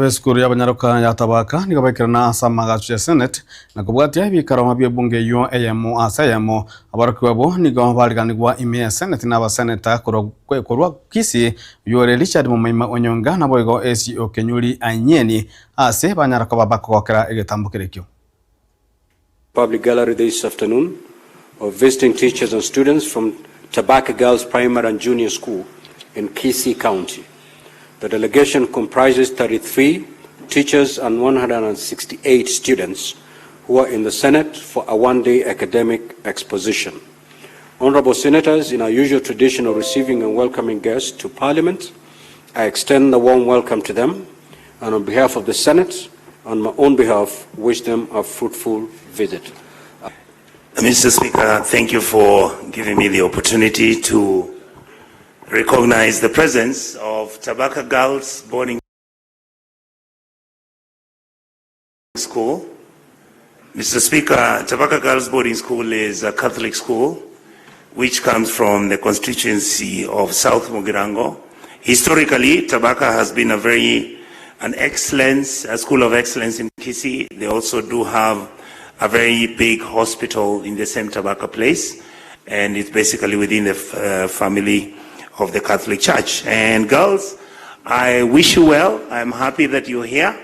Skuru ya banyaruka ya Tabaka ni gabekirana asama gacu ya Senate na kubwatia ibikaro mabye bunge yo AMO asayamo abarukwabo ni gambariganirwa ime Senate na Senator korwa Kisii yore Richard Mumaima Onyonka na boygo AC Okenyuri anyeni ase banyaruka babakokera Getembe Television. Public gallery this afternoon of visiting teachers and students from Tabaka Girls Primary and Junior School in Kisii County. The delegation comprises 33 teachers and 168 students who are in the Senate for a one-day academic exposition. Honorable Senators, in our usual tradition of receiving and welcoming guests to Parliament, I extend a warm welcome to them, and on behalf of the Senate, on my own behalf, wish them a fruitful visit. Mr. Speaker, thank you for giving me the opportunity to recognize the presence of Tabaka Girls Boarding School. Mr. Speaker, Tabaka Girls Boarding School is a Catholic school which comes from the constituency of South Mugirango. Historically, Tabaka has been a school of excellence in Kisii. They also do have a very big hospital in the same Tabaka place, and it's basically within the family of the Catholic Church. And girls, I wish you well. I'm happy that you're here.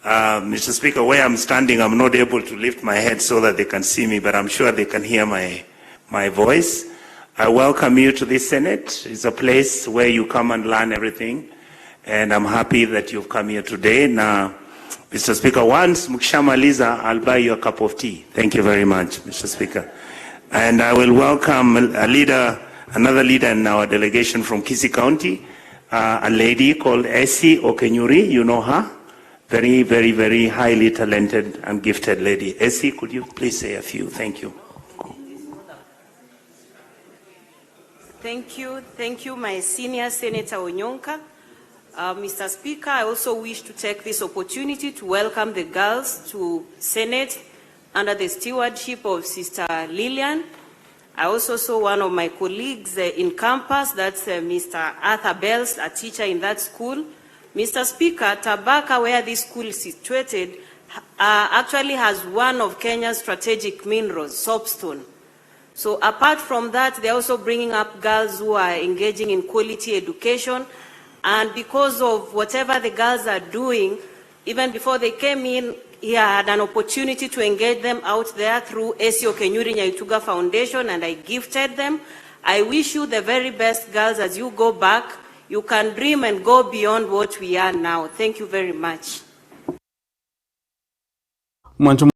Mr. Speaker, where I'm standing, I'm not able to lift my head so that they can see me, but I'm sure they can hear my voice. I welcome you to this Senate. It's a place where you come and learn everything, and I'm happy that you've come here today. Now, Mr. Speaker, once mukishamaliza, I'll buy you a cup of tea. Thank you very much, Mr. Speaker. And I will welcome another leader in our delegation from Kisii County, a lady called Okenyuri. You know her? Very, very, very highly talented and gifted lady. Essie, could you please say a few? Thank you. Thank you, my senior Senator Onyonka. Mr. Speaker, I also wish to take this opportunity to welcome the girls to Senate under the stewardship of Sister Lillian. I also saw one of my colleagues in campus, that's Mr. Arthur Bells, a teacher in that school. Mr. Speaker, Tabaka, where this school is situated, actually has one of Kenya's strategic minerals, soapstone. So apart from that, they're also bringing up girls who are engaging in quality education. And because of whatever the girls are doing, even before they came in, he had an opportunity to engage them out there through AC Okenyuri Foundation, and I gifted them. I wish you the very best, girls, as you go back. You can dream and go beyond what we are now. Thank you very much.